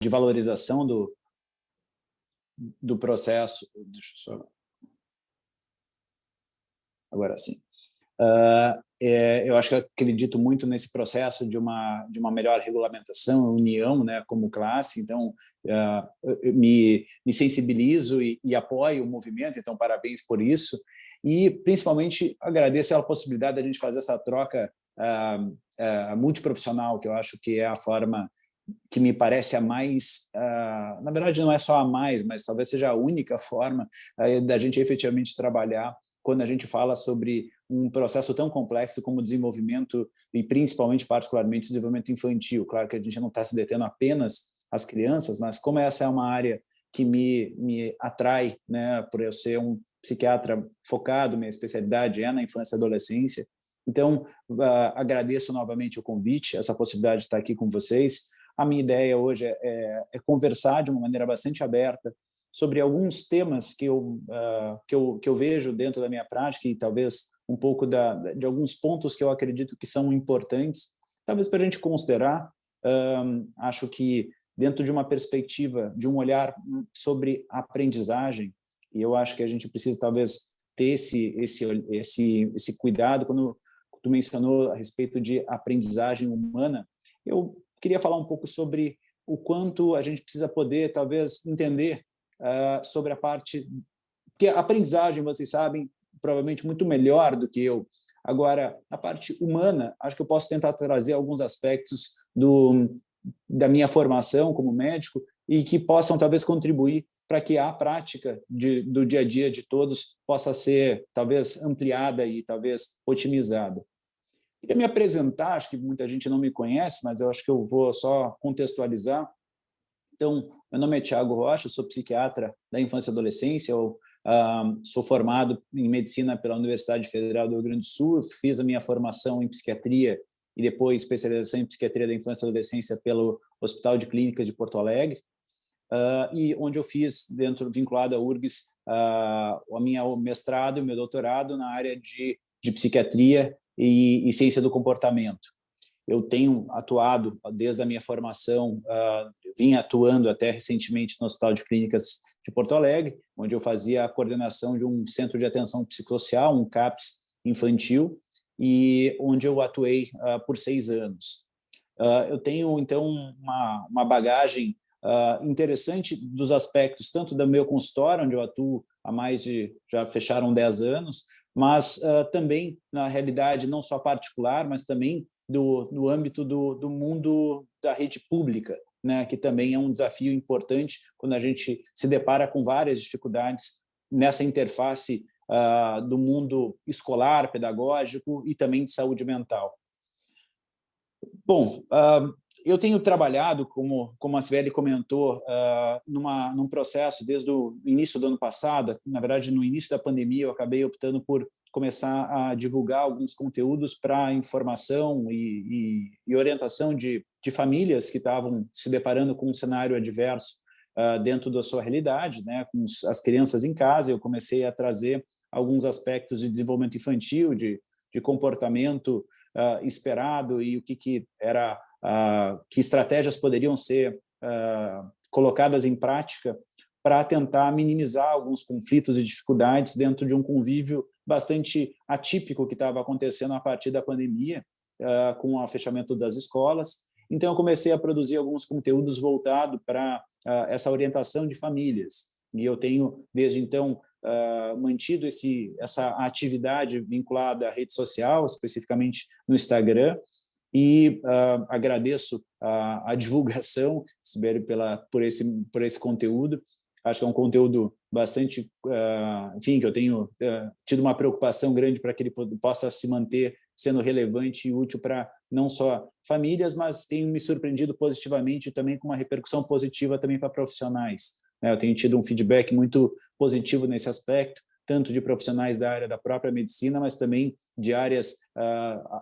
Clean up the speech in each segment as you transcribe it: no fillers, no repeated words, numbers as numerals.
de valorização do processo. Deixa eu só... Agora sim. Eu acho que eu acredito muito nesse processo de uma melhor regulamentação, união, né, como classe. Então, eu me sensibilizo e apoio o movimento, então parabéns por isso. E, principalmente, agradeço a possibilidade de a gente fazer essa troca multiprofissional, que eu acho que é a forma que me parece a mais, na verdade não é só a mais, mas talvez seja a única forma da gente efetivamente trabalhar quando a gente fala sobre um processo tão complexo como o desenvolvimento e principalmente, particularmente, o desenvolvimento infantil. Claro que a gente não está se detendo apenas às crianças, mas como essa é uma área que me atrai, né, por eu ser um psiquiatra focado, minha especialidade é na infância e adolescência. Então, agradeço novamente o convite, essa possibilidade de estar aqui com vocês. A minha ideia hoje é conversar de uma maneira bastante aberta sobre alguns temas que eu vejo dentro da minha prática e talvez um pouco de alguns pontos que eu acredito que são importantes, talvez para a gente considerar. Acho que dentro de uma perspectiva, de um olhar sobre aprendizagem, e eu acho que a gente precisa talvez ter esse cuidado. Quando tu mencionou a respeito de aprendizagem humana, eu queria falar um pouco sobre o quanto a gente precisa poder, talvez, entender sobre a parte... Porque a aprendizagem, vocês sabem, provavelmente muito melhor do que eu. Agora, a parte humana, acho que eu posso tentar trazer alguns aspectos da minha formação como médico e que possam, talvez, contribuir para que a prática do dia a dia de todos possa ser, talvez, ampliada e, talvez, otimizada. Queria me apresentar, acho que muita gente não me conhece, mas eu acho que eu vou só contextualizar. Então, meu nome é Thiago Rocha, eu sou psiquiatra da infância e adolescência, eu sou formado em medicina pela Universidade Federal do Rio Grande do Sul, fiz a minha formação em psiquiatria e depois especialização em psiquiatria da infância e adolescência pelo Hospital de Clínicas de Porto Alegre, e onde eu fiz, vinculado à URGS, o meu mestrado e o meu doutorado na área de psiquiatria e ciência do comportamento. Eu tenho atuado desde a minha formação, vim atuando até recentemente no Hospital de Clínicas de Porto Alegre, onde eu fazia a coordenação de um centro de atenção psicossocial, um CAPS infantil, e onde eu atuei por 6 anos. Eu tenho, então, uma bagagem interessante dos aspectos, tanto do meu consultório, onde eu atuo há já fecharam 10 anos, mas também, na realidade, não só particular, mas também no âmbito do mundo da rede pública, né, que também é um desafio importante quando a gente se depara com várias dificuldades nessa interface do mundo escolar, pedagógico e também de saúde mental. Bom, eu tenho trabalhado, como a Sibeli comentou, num processo desde o início do ano passado. Na verdade, no início da pandemia, eu acabei optando por começar a divulgar alguns conteúdos para informação e orientação de famílias que estavam se deparando com um cenário adverso dentro da sua realidade, né, com as crianças em casa. Eu comecei a trazer alguns aspectos de desenvolvimento infantil, de comportamento esperado e o que era, que estratégias poderiam ser colocadas em prática para tentar minimizar alguns conflitos e dificuldades dentro de um convívio bastante atípico que estava acontecendo a partir da pandemia, com o fechamento das escolas. Então, eu comecei a produzir alguns conteúdos voltados para essa orientação de famílias. E eu tenho, desde então, mantido essa atividade vinculada à rede social, especificamente no Instagram, e agradeço a divulgação, Sibeli, por esse conteúdo. Acho que é um conteúdo bastante, enfim, que eu tenho tido uma preocupação grande para que ele possa se manter sendo relevante e útil para não só famílias, mas tenho me surpreendido positivamente também com uma repercussão positiva também para profissionais. Eu tenho tido um feedback muito positivo nesse aspecto, tanto de profissionais da área da própria medicina, mas também de áreas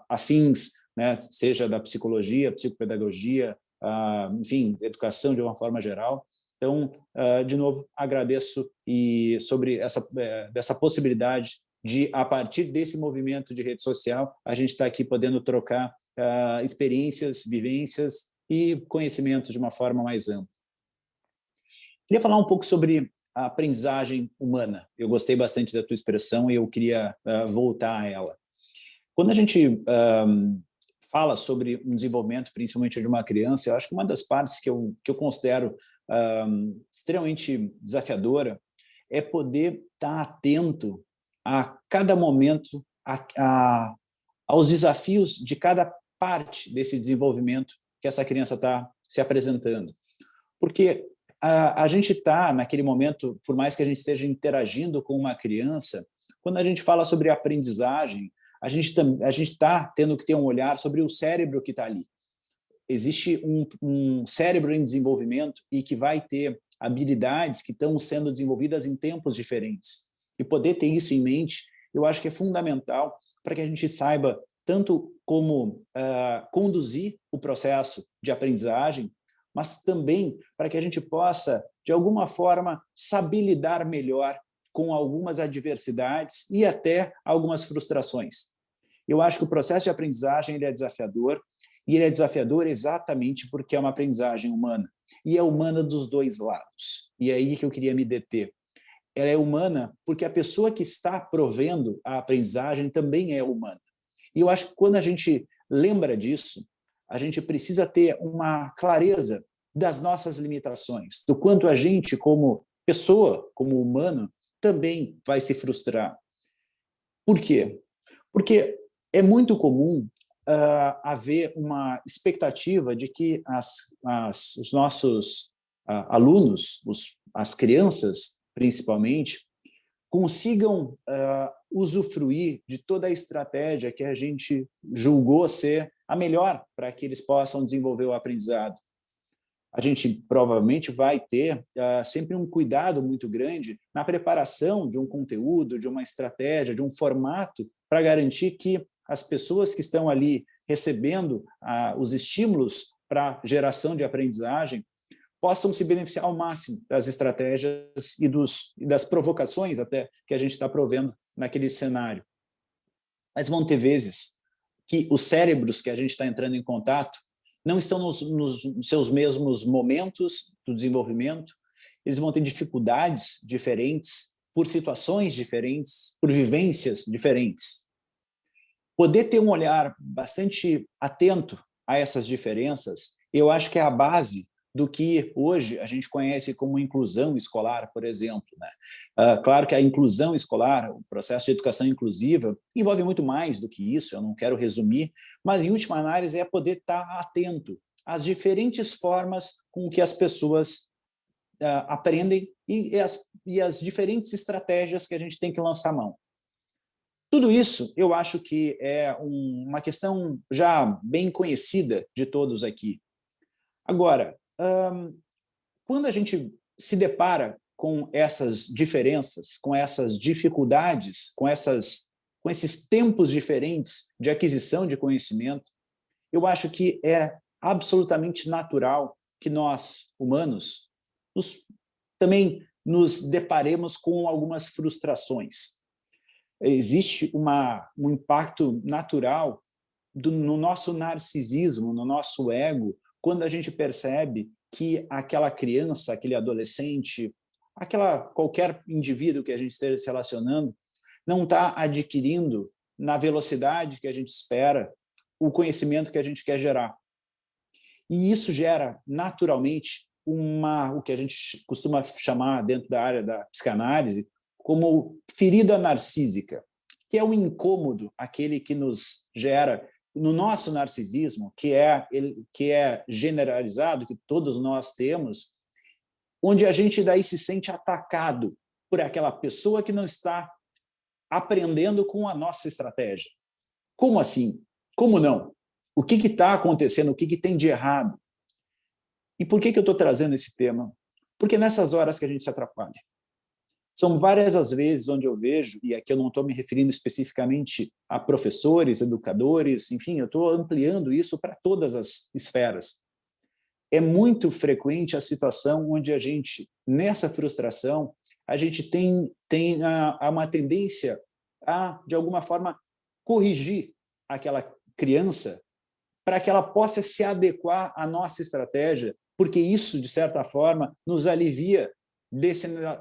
afins, né, seja da psicologia, psicopedagogia, enfim, educação de uma forma geral. Então, de novo, agradeço sobre dessa possibilidade de, a partir desse movimento de rede social, a gente está aqui podendo trocar experiências, vivências e conhecimentos de uma forma mais ampla. Queria falar um pouco sobre a aprendizagem humana. Eu gostei bastante da tua expressão e eu queria voltar a ela. Quando a gente fala sobre um desenvolvimento, principalmente de uma criança, eu acho que uma das partes que eu considero extremamente desafiadora é poder estar atento a cada momento, aos desafios de cada parte desse desenvolvimento que essa criança está se apresentando. Porque a gente está, naquele momento, por mais que a gente esteja interagindo com uma criança, quando a gente fala sobre aprendizagem, a gente está tendo que ter um olhar sobre o cérebro que está ali. Existe um cérebro em desenvolvimento e que vai ter habilidades que estão sendo desenvolvidas em tempos diferentes. E poder ter isso em mente, eu acho que é fundamental para que a gente saiba tanto como conduzir o processo de aprendizagem, mas também para que a gente possa, de alguma forma, saber lidar melhor com algumas adversidades e até algumas frustrações. Eu acho que o processo de aprendizagem ele é desafiador, e ele é desafiador exatamente porque é uma aprendizagem humana, e é humana dos dois lados. E é aí que eu queria me deter. Ela é humana porque a pessoa que está provendo a aprendizagem também é humana. E eu acho que quando a gente lembra disso, a gente precisa ter uma clareza das nossas limitações, do quanto a gente, como pessoa, como humano, também vai se frustrar. Por quê? Porque é muito comum haver uma expectativa de que os nossos alunos, as crianças, principalmente, consigam usufruir de toda a estratégia que a gente julgou ser a melhor para que eles possam desenvolver o aprendizado. A gente provavelmente vai ter sempre um cuidado muito grande na preparação de um conteúdo, de uma estratégia, de um formato, para garantir que as pessoas que estão ali recebendo os estímulos para geração de aprendizagem possam se beneficiar ao máximo das estratégias e das provocações até que a gente está provendo naquele cenário. Mas vão ter vezes que os cérebros que a gente está entrando em contato não estão nos seus mesmos momentos do desenvolvimento, eles vão ter dificuldades diferentes, por situações diferentes, por vivências diferentes. Poder ter um olhar bastante atento a essas diferenças, eu acho que é a base do que hoje a gente conhece como inclusão escolar, por exemplo. Né? Claro que a inclusão escolar, o processo de educação inclusiva, envolve muito mais do que isso, eu não quero resumir, mas, em última análise, é poder estar atento às diferentes formas com que as pessoas aprendem e as diferentes estratégias que a gente tem que lançar mão. Tudo isso, eu acho que é uma questão já bem conhecida de todos aqui. Agora, quando a gente se depara com essas diferenças, com essas dificuldades, com esses tempos diferentes de aquisição de conhecimento, eu acho que é absolutamente natural que nós, humanos, também nos deparemos com algumas frustrações. Existe um impacto natural no nosso narcisismo, no nosso ego, quando a gente percebe que aquela criança, aquele adolescente, qualquer indivíduo que a gente esteja se relacionando, não está adquirindo, na velocidade que a gente espera, o conhecimento que a gente quer gerar. E isso gera, naturalmente, o que a gente costuma chamar, dentro da área da psicanálise, como ferida narcísica, que é um incômodo, aquele que nos gera no nosso narcisismo, que é generalizado, que todos nós temos, onde a gente daí se sente atacado por aquela pessoa que não está aprendendo com a nossa estratégia. Como assim? Como não? O que está acontecendo? O que tem de errado? E por que eu estou trazendo esse tema? Porque nessas horas que a gente se atrapalha. São várias as vezes onde eu vejo, e aqui eu não estou me referindo especificamente a professores, educadores, enfim, eu estou ampliando isso para todas as esferas. É muito frequente a situação onde a gente, nessa frustração, a gente tem uma tendência a, de alguma forma, corrigir aquela criança para que ela possa se adequar à nossa estratégia, porque isso, de certa forma, nos alivia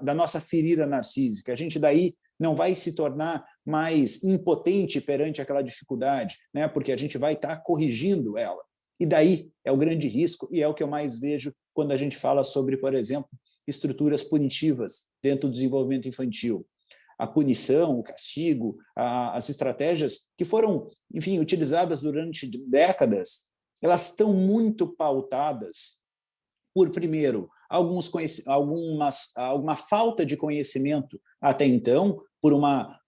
da nossa ferida narcísica. A gente daí não vai se tornar mais impotente perante aquela dificuldade, né? Porque a gente vai estar corrigindo ela. E daí é o grande risco, e é o que eu mais vejo quando a gente fala sobre, por exemplo, estruturas punitivas dentro do desenvolvimento infantil. A punição, o castigo, as estratégias que foram, enfim, utilizadas durante décadas, elas estão muito pautadas por, primeiro, alguma falta de conhecimento até então, por uma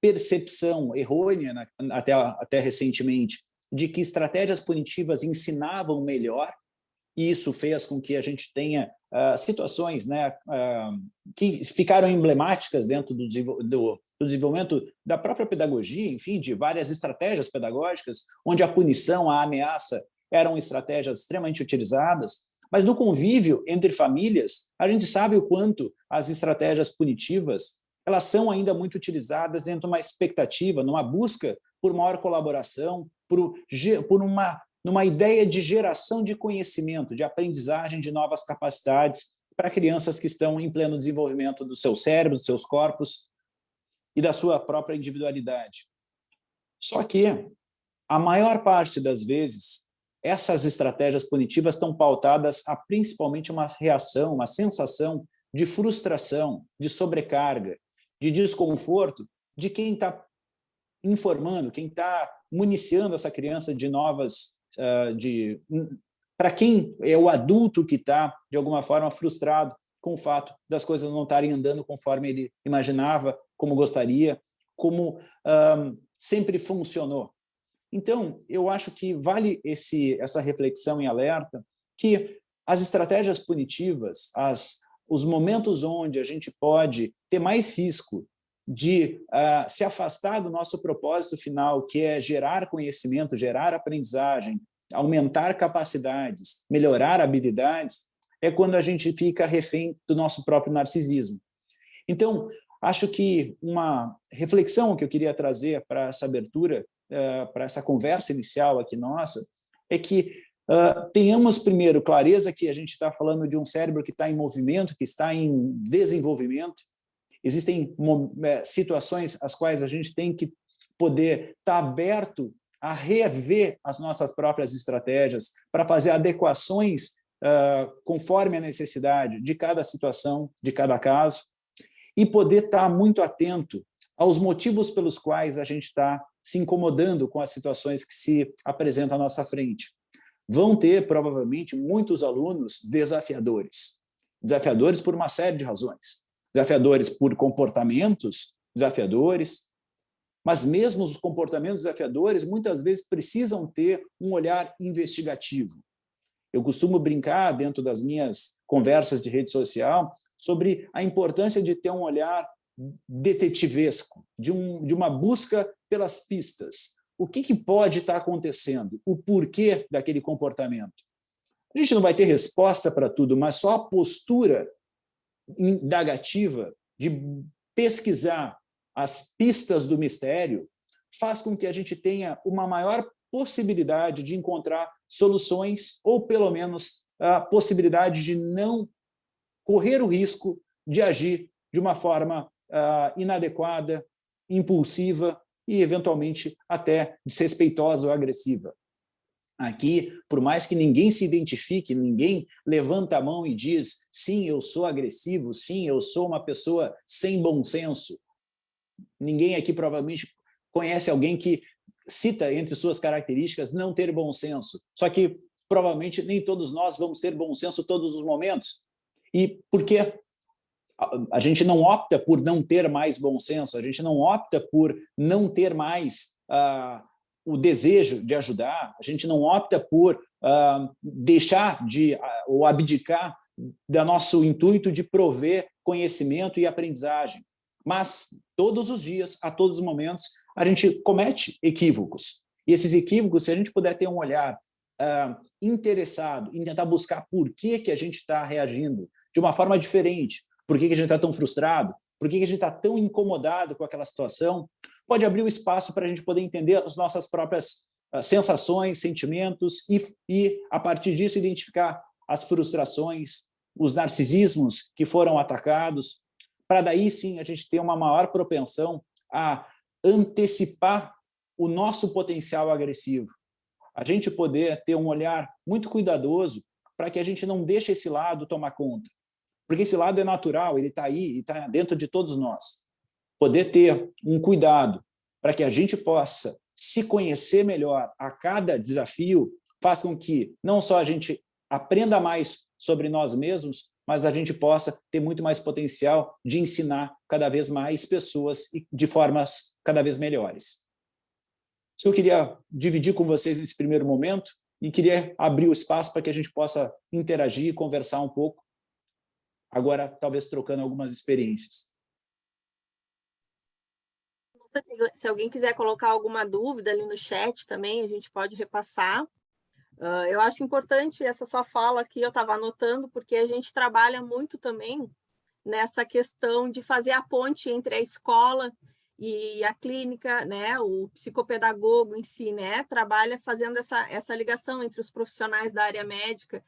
percepção errônea, até recentemente, de que estratégias punitivas ensinavam melhor, e isso fez com que a gente tenha situações, né, que ficaram emblemáticas dentro do desenvolvimento da própria pedagogia, enfim, de várias estratégias pedagógicas, onde a punição, a ameaça eram estratégias extremamente utilizadas, mas no convívio entre famílias, a gente sabe o quanto as estratégias punitivas elas são ainda muito utilizadas dentro de uma expectativa, numa busca por maior colaboração, numa ideia de geração de conhecimento, de aprendizagem de novas capacidades para crianças que estão em pleno desenvolvimento dos seus cérebros, dos seus corpos e da sua própria individualidade. Só que, a maior parte das vezes, essas estratégias punitivas estão pautadas a principalmente uma reação, uma sensação de frustração, de sobrecarga, de desconforto de quem está informando, quem está municiando essa criança de novas... para quem é o adulto que está, de alguma forma, frustrado com o fato das coisas não estarem andando conforme ele imaginava, como gostaria, como sempre funcionou. Então, eu acho que vale essa reflexão em alerta, que as estratégias punitivas, os momentos onde a gente pode ter mais risco de se afastar do nosso propósito final, que é gerar conhecimento, gerar aprendizagem, aumentar capacidades, melhorar habilidades, é quando a gente fica refém do nosso próprio narcisismo. Então, acho que uma reflexão que eu queria trazer para essa abertura, para essa conversa inicial aqui nossa, é que tenhamos primeiro clareza que a gente está falando de um cérebro que está em movimento, que está em desenvolvimento. Existem situações às quais a gente tem que poder estar aberto a rever as nossas próprias estratégias para fazer adequações conforme a necessidade de cada situação, de cada caso, e poder estar muito atento aos motivos pelos quais a gente está se incomodando com as situações que se apresentam à nossa frente. Vão ter, provavelmente, muitos alunos desafiadores. Desafiadores por uma série de razões. Desafiadores por comportamentos desafiadores, mas mesmo os comportamentos desafiadores, muitas vezes, precisam ter um olhar investigativo. Eu costumo brincar, dentro das minhas conversas de rede social, sobre a importância de ter um olhar detetivesco, de uma busca pelas pistas. O que pode estar acontecendo? O porquê daquele comportamento? A gente não vai ter resposta para tudo, mas só a postura indagativa de pesquisar as pistas do mistério faz com que a gente tenha uma maior possibilidade de encontrar soluções, ou pelo menos a possibilidade de não correr o risco de agir de uma forma inadequada, impulsiva e, eventualmente, até desrespeitosa ou agressiva. Aqui, por mais que ninguém se identifique, ninguém levanta a mão e diz sim, eu sou agressivo, sim, eu sou uma pessoa sem bom senso. Ninguém aqui provavelmente conhece alguém que cita entre suas características não ter bom senso. Só que provavelmente nem todos nós vamos ter bom senso todos os momentos. E por quê? A gente não opta por não ter mais bom senso, a gente não opta por não ter mais o desejo de ajudar, a gente não opta por deixar ou abdicar do nosso intuito de prover conhecimento e aprendizagem. Mas todos os dias, a todos os momentos, a gente comete equívocos. E esses equívocos, se a gente puder ter um olhar interessado em tentar buscar por que a gente está reagindo de uma forma diferente, por que a gente está tão frustrado, por que a gente está tão incomodado com aquela situação, pode abrir o espaço para a gente poder entender as nossas próprias sensações, sentimentos e, a partir disso, identificar as frustrações, os narcisismos que foram atacados, para daí sim a gente ter uma maior propensão a antecipar o nosso potencial agressivo. A gente poder ter um olhar muito cuidadoso para que a gente não deixe esse lado tomar conta. Porque esse lado é natural, ele está aí, está dentro de todos nós. Poder ter um cuidado para que a gente possa se conhecer melhor a cada desafio faz com que não só a gente aprenda mais sobre nós mesmos, mas a gente possa ter muito mais potencial de ensinar cada vez mais pessoas e de formas cada vez melhores. Isso eu queria dividir com vocês nesse primeiro momento e queria abrir o espaço para que a gente possa interagir e conversar um pouco, agora talvez trocando algumas experiências. Se alguém quiser colocar alguma dúvida ali no chat também, a gente pode repassar. Eu acho importante essa sua fala aqui, eu estava anotando, porque a gente trabalha muito também nessa questão de fazer a ponte entre a escola e a clínica, né? O psicopedagogo em si, né? Trabalha fazendo essa ligação entre os profissionais da área médica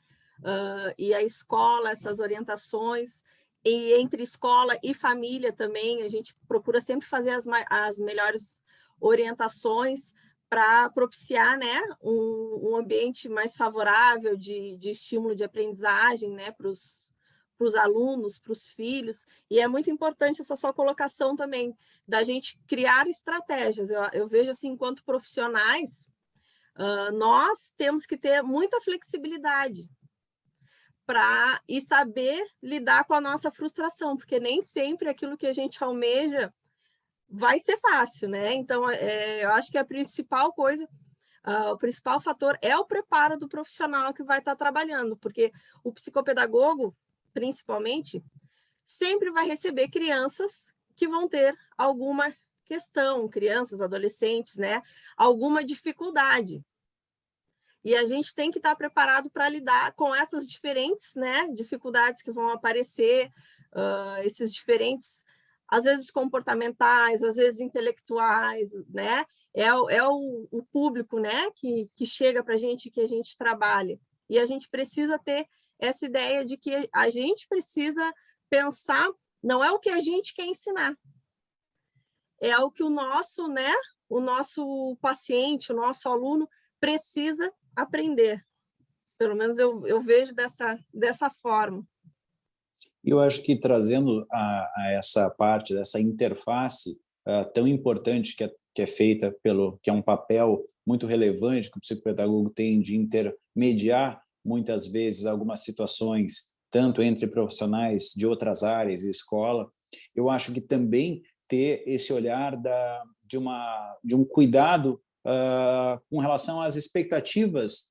e a escola, essas orientações, e entre escola e família também, a gente procura sempre fazer as melhores orientações para propiciar, né, um ambiente mais favorável de estímulo de aprendizagem, né, para os alunos, para os filhos, e é muito importante essa sua colocação também, da gente criar estratégias. Eu vejo assim, enquanto profissionais, nós temos que ter muita flexibilidade e saber lidar com a nossa frustração, porque nem sempre aquilo que a gente almeja vai ser fácil, né? Então, eu acho que a principal coisa, o principal fator é o preparo do profissional que vai estar trabalhando, porque o psicopedagogo, principalmente, sempre vai receber crianças que vão ter alguma questão, crianças, adolescentes, né? Alguma dificuldade. E a gente tem que estar preparado para lidar com essas diferentes, né, dificuldades que vão aparecer, esses diferentes, às vezes comportamentais, às vezes intelectuais, né? É o público, né, que chega para a gente, que a gente trabalha. E a gente precisa ter essa ideia de que a gente precisa pensar, não é o que a gente quer ensinar, é o que o nosso paciente, o nosso aluno precisa aprender. Pelo menos eu vejo dessa forma. Eu acho que trazendo a essa parte dessa interface tão importante que é feita que é um papel muito relevante que o psicopedagogo tem de intermediar muitas vezes algumas situações tanto entre profissionais de outras áreas e escola, eu acho que também ter esse olhar de um cuidado com relação às expectativas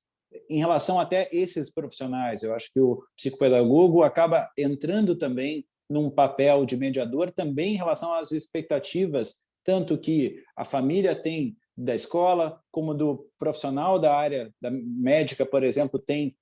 em relação até esses profissionais. Eu acho que o psicopedagogo acaba entrando também num papel de mediador também em relação às expectativas, tanto que a família tem da escola, como do profissional da área da médica, por exemplo, tem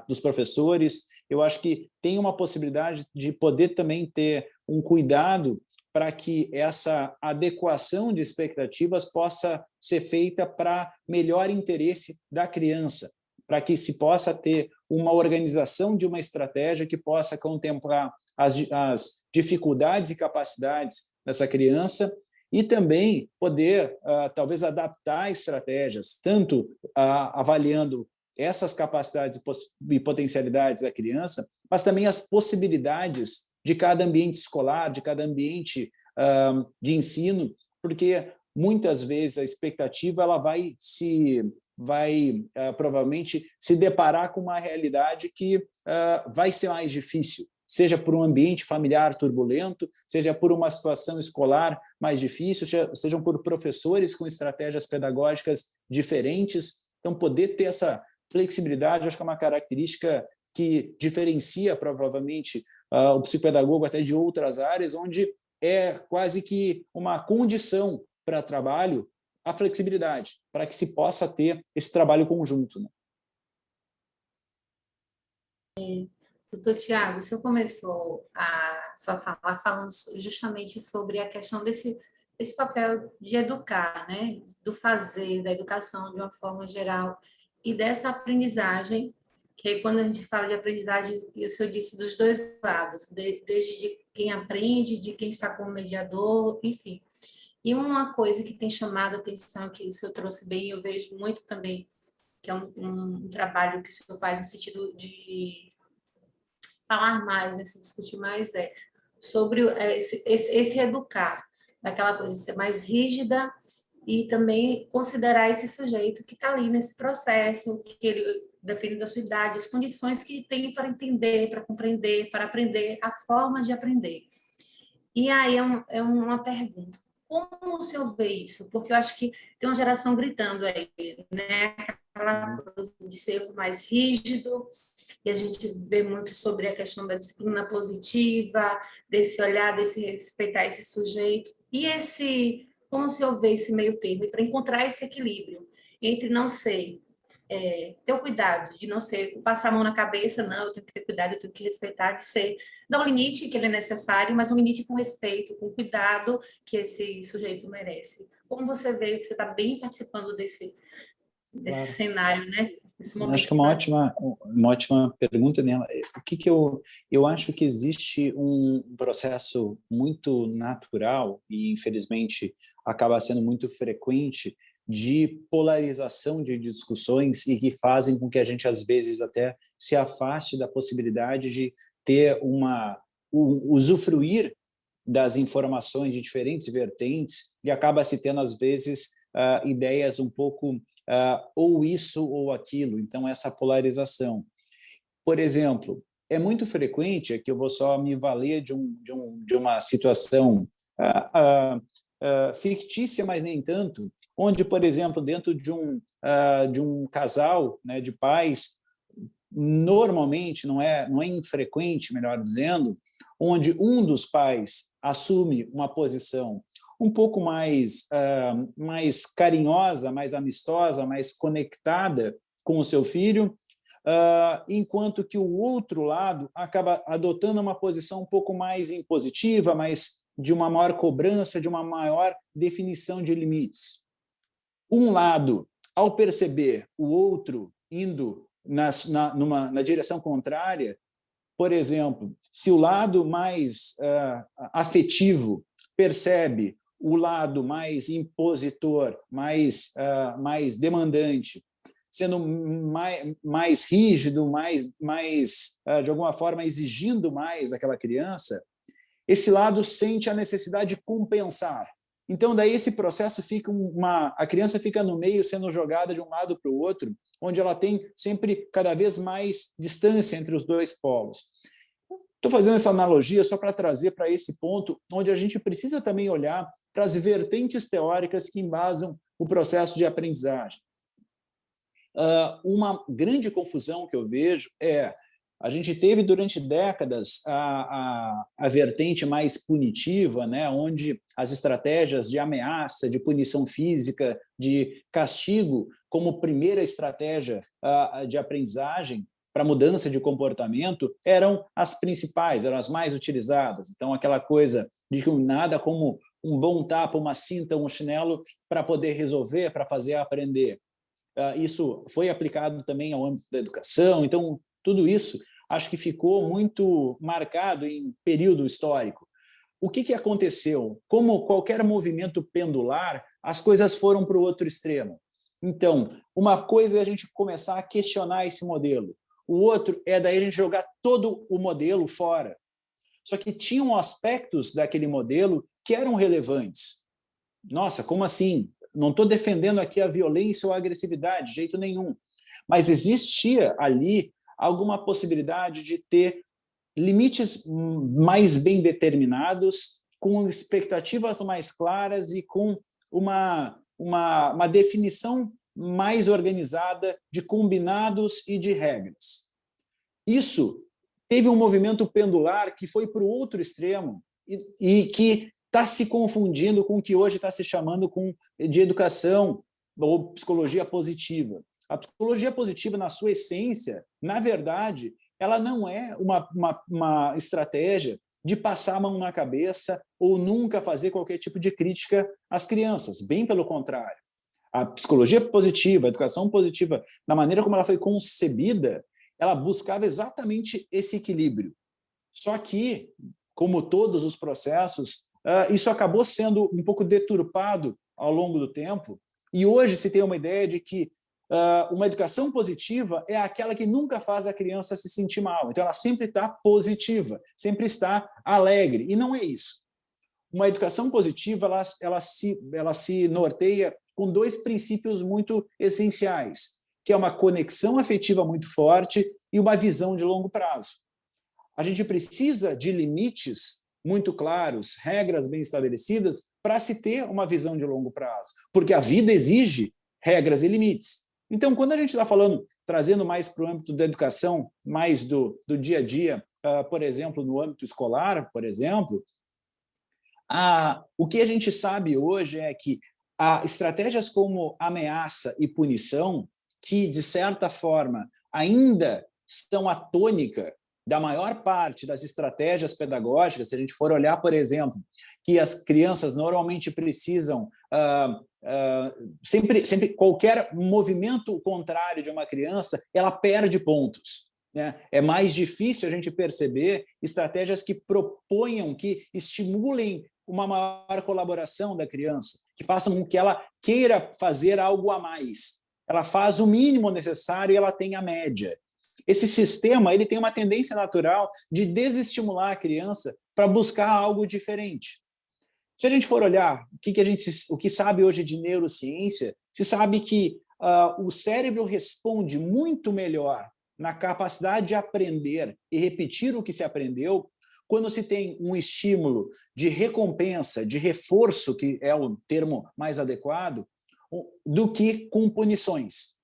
dos professores. Eu acho que tem uma possibilidade de poder também ter um cuidado para que essa adequação de expectativas possa ser feita para melhor interesse da criança, para que se possa ter uma organização de uma estratégia que possa contemplar as dificuldades e capacidades dessa criança e também poder, talvez, adaptar estratégias, tanto avaliando essas capacidades e potencialidades da criança, mas também as possibilidades de cada ambiente escolar, de cada ambiente de ensino, porque muitas vezes a expectativa ela vai provavelmente se deparar com uma realidade que vai ser mais difícil, seja por um ambiente familiar turbulento, seja por uma situação escolar mais difícil, sejam por professores com estratégias pedagógicas diferentes. Então, poder ter essa flexibilidade, acho que é uma característica que diferencia provavelmente o psicopedagogo até de outras áreas, onde é quase que uma condição para trabalho a flexibilidade, para que se possa ter esse trabalho conjunto. Né? Doutor Tiago, o senhor começou a sua fala falando justamente sobre a questão desse papel de educar, né? Do fazer, da educação de uma forma geral, e dessa aprendizagem que aí quando a gente fala de aprendizagem, o senhor disse dos dois lados, desde de quem aprende, de quem está como mediador, enfim. E uma coisa que tem chamado a atenção, que o senhor trouxe bem, eu vejo muito também, que é um trabalho que o senhor faz no sentido de falar mais, né, se discutir mais, sobre esse educar, daquela coisa de ser mais rígida e também considerar esse sujeito que está ali nesse processo, que ele, depende da sua idade, as condições que tem para entender, para compreender, para aprender, a forma de aprender. E aí é uma pergunta. Como o senhor vê isso? Porque eu acho que tem uma geração gritando aí, né? Aquela coisa de ser mais rígido, e a gente vê muito sobre a questão da disciplina positiva, desse olhar, desse respeitar esse sujeito. E como o senhor vê esse meio termo? E para encontrar esse equilíbrio entre não ser, ter o cuidado de não ser, passar a mão na cabeça, não, eu tenho que ter cuidado, eu tenho que respeitar, de ser, dar um limite que ele é necessário, mas um limite com respeito, com cuidado que esse sujeito merece. Como você vê que você está bem participando desse Claro. cenário, né? Acho que é uma ótima pergunta nela. O que eu acho que existe um processo muito natural e, infelizmente, acaba sendo muito frequente de polarização de discussões e que fazem com que a gente, às vezes, até se afaste da possibilidade de ter usufruir das informações de diferentes vertentes e acaba se tendo, às vezes, ideias um pouco ou isso ou aquilo, então essa polarização. Por exemplo, é muito frequente, que eu vou só me valer de uma situação fictícia, mas nem tanto, onde, por exemplo, dentro de um casal, né, de pais, normalmente, não é infrequente, melhor dizendo, onde um dos pais assume uma posição um pouco mais carinhosa, mais amistosa, mais conectada com o seu filho, enquanto que o outro lado acaba adotando uma posição um pouco mais impositiva, mais de uma maior cobrança, de uma maior definição de limites. Um lado, ao perceber o outro indo na direção contrária, por exemplo, se o lado mais afetivo percebe o lado mais impositor, mais demandante, sendo mais rígido, mais de alguma forma exigindo mais daquela criança, esse lado sente a necessidade de compensar. Então, daí esse processo fica a criança fica no meio, sendo jogada de um lado para o outro, onde ela tem sempre cada vez mais distância entre os dois polos. Estou fazendo essa analogia só para trazer para esse ponto, onde a gente precisa também olhar para as vertentes teóricas que embasam o processo de aprendizagem. Uma grande confusão que eu vejo a gente teve durante décadas a vertente mais punitiva, né, onde as estratégias de ameaça, de punição física, de castigo, como primeira estratégia de aprendizagem para mudança de comportamento, eram as principais, eram as mais utilizadas. Então, aquela coisa de que nada como um bom tapa, uma cinta, um chinelo para poder resolver, para fazer aprender. Isso foi aplicado também ao âmbito da educação. Então, tudo isso acho que ficou muito marcado em período histórico. O que aconteceu? Como qualquer movimento pendular, as coisas foram para o outro extremo. Então, uma coisa é a gente começar a questionar esse modelo. O outro é daí a gente jogar todo o modelo fora. Só que tinham aspectos daquele modelo que eram relevantes. Nossa, como assim? Não estou defendendo aqui a violência ou a agressividade, de jeito nenhum. Mas existia ali alguma possibilidade de ter limites mais bem determinados, com expectativas mais claras e com uma definição mais organizada de combinados e de regras. Isso teve um movimento pendular que foi para o outro extremo e que está se confundindo com o que hoje está se chamando de educação ou psicologia positiva. A psicologia positiva, na sua essência, na verdade, ela não é uma estratégia de passar a mão na cabeça ou nunca fazer qualquer tipo de crítica às crianças. Bem pelo contrário. A psicologia positiva, a educação positiva, da maneira como ela foi concebida, ela buscava exatamente esse equilíbrio. Só que, como todos os processos, isso acabou sendo um pouco deturpado ao longo do tempo, e hoje se tem uma ideia de que uma educação positiva é aquela que nunca faz a criança se sentir mal. Então, ela sempre está positiva, sempre está alegre, e não é isso. Uma educação positiva, ela se norteia com dois princípios muito essenciais, que é uma conexão afetiva muito forte e uma visão de longo prazo. A gente precisa de limites muito claros, regras bem estabelecidas, para se ter uma visão de longo prazo, porque a vida exige regras e limites. Então, quando a gente está falando, trazendo mais para o âmbito da educação, mais do dia a dia, por exemplo, no âmbito escolar, por exemplo, o que a gente sabe hoje é que estratégias como ameaça e punição, que, de certa forma, ainda são a tônica da maior parte das estratégias pedagógicas, se a gente for olhar, por exemplo, que as crianças normalmente precisam, sempre qualquer movimento contrário de uma criança, ela perde pontos. Né? É mais difícil a gente perceber estratégias que proponham, que estimulem uma maior colaboração da criança, que façam com que ela queira fazer algo a mais. Ela faz o mínimo necessário e ela tem a média. Esse sistema ele tem uma tendência natural de desestimular a criança para buscar algo diferente. Se a gente for olhar o que sabe hoje de neurociência, se sabe que o cérebro responde muito melhor na capacidade de aprender e repetir o que se aprendeu quando se tem um estímulo de recompensa, de reforço, que é o termo mais adequado, do que com punições.